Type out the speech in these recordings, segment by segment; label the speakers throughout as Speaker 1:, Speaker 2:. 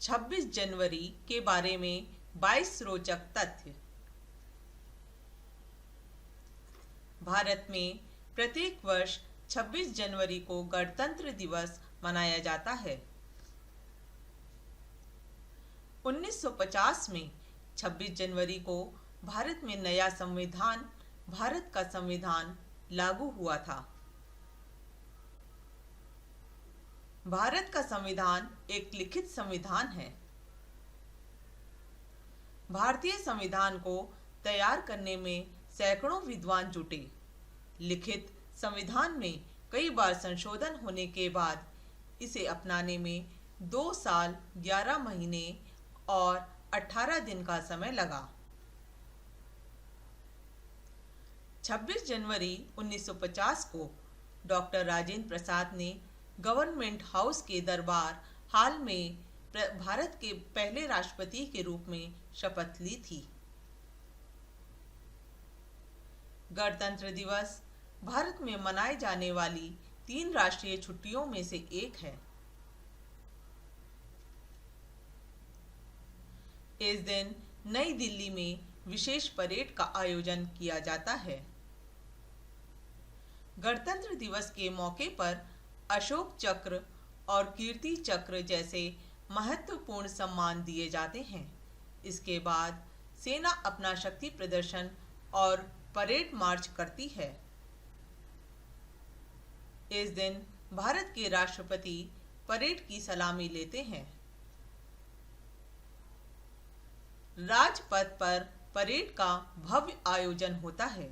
Speaker 1: 26 जनवरी के बारे में 22 रोचक तथ्य। भारत में प्रत्येक वर्ष 26 जनवरी को गणतंत्र दिवस मनाया जाता है। 1950 में 26 जनवरी को भारत में नया संविधान, भारत का संविधान लागू हुआ था। भारत का संविधान एक लिखित संविधान है। भारतीय संविधान को तैयार करने में सैकड़ों विद्वान जुटे। लिखित संविधान में कई बार संशोधन होने के बाद इसे अपनाने में 2 साल 11 महीने और 18 दिन का समय लगा। 26 जनवरी 1950 को डॉक्टर राजेंद्र प्रसाद ने गवर्नमेंट हाउस के दरबार हाल में भारत के पहले राष्ट्रपति के रूप में शपथ ली थी। गणतंत्र दिवस भारत में मनाई जाने वाली 3 राष्ट्रीय छुट्टियों में से एक है। इस दिन नई दिल्ली में विशेष परेड का आयोजन किया जाता है। गणतंत्र दिवस के मौके पर अशोक चक्र और कीर्ति चक्र जैसे महत्वपूर्ण सम्मान दिए जाते हैं। इसके बाद सेना अपना शक्ति प्रदर्शन और परेड मार्च करती है। इस दिन भारत के राष्ट्रपति परेड की सलामी लेते हैं। राजपथ पर परेड का भव्य आयोजन होता है।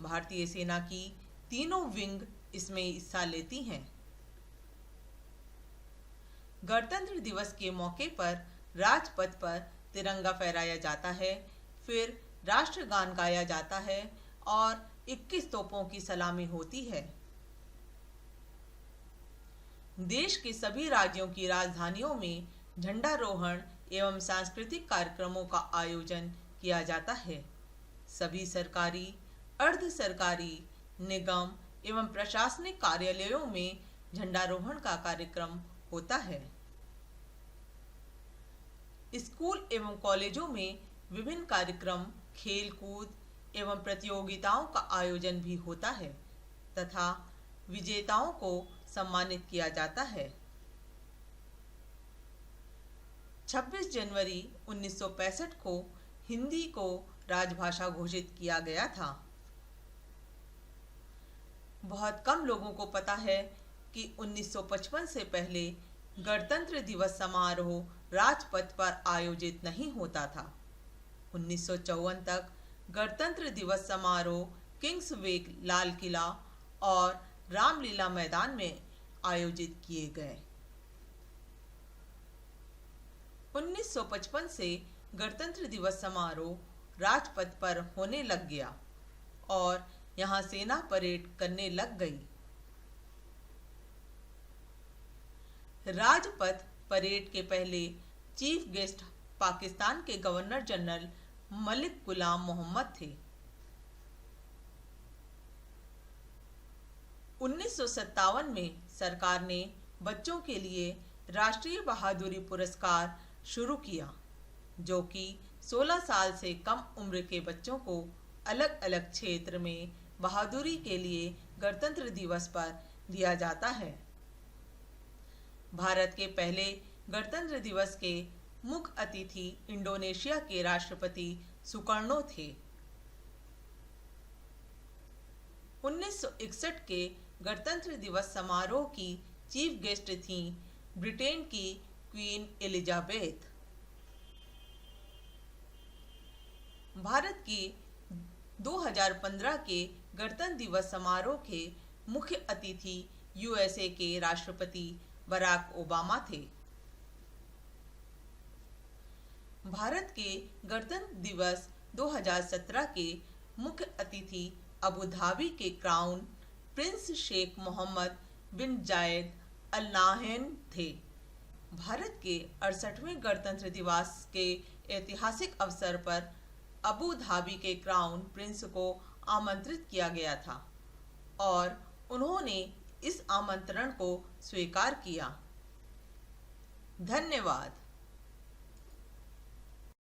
Speaker 1: भारतीय सेना की तीनों विंग इसमें हिस्सा लेती हैं। गणतंत्र दिवस के मौके पर राजपथ पर तिरंगा फहराया जाता है, फिर राष्ट्रगान गाया जाता है और 21 तोपों की सलामी होती है। देश के सभी राज्यों की राजधानियों में झंडारोहण एवं सांस्कृतिक कार्यक्रमों का आयोजन किया जाता है। सभी सरकारी, अर्ध सरकारी, निगम एवं प्रशासनिक कार्यालयों में झंडारोहण का कार्यक्रम होता है। स्कूल एवं कॉलेजों में विभिन्न कार्यक्रम, खेल कूद एवं प्रतियोगिताओं का आयोजन भी होता है तथा विजेताओं को सम्मानित किया जाता है। 26 जनवरी 1965 को हिंदी को राजभाषा घोषित किया गया था। बहुत कम लोगों को पता है कि 1955 से पहले गणतंत्र दिवस समारोह राजपथ पर आयोजित नहीं होता था। 1954 तक गणतंत्र दिवस समारोह किंग्स वे, लाल किला और रामलीला मैदान में आयोजित किए गए। 1955 से गणतंत्र दिवस समारोह राजपथ पर होने लग गया और यहाँ सेना परेड करने लग गई। राजपथ परेड के पहले चीफ गेस्ट पाकिस्तान के गवर्नर जनरल मलिक गुलाम मोहम्मद थे। 1957 में सरकार ने बच्चों के लिए राष्ट्रीय बहादुरी पुरस्कार शुरू किया, जो कि 16 साल से कम उम्र के बच्चों को अलग अलग क्षेत्र में बहादुरी के लिए गणतंत्र दिवस पर दिया जाता है। भारत के पहले गणतंत्र दिवस के मुख्य अतिथि इंडोनेशिया के राष्ट्रपति सुकर्णो थे। 1961 के गणतंत्र दिवस समारोह की चीफ गेस्ट थी ब्रिटेन की क्वीन एलिजाबेथ। भारत की 2015 के गणतंत्र दिवस समारोह के मुख्य अतिथि यूएसए के राष्ट्रपति बराक ओबामा थे। भारत के गणतंत्र दिवस 2017 के मुख्य अतिथि अबू धाबी के क्राउन प्रिंस शेख मोहम्मद बिन जायद अल नाह्यान थे। भारत के 68वें गणतंत्र दिवस के ऐतिहासिक अवसर पर अबू धाबी के क्राउन प्रिंस को आमंत्रित किया गया था और उन्होंने इस आमंत्रण को स्वीकार किया। धन्यवाद।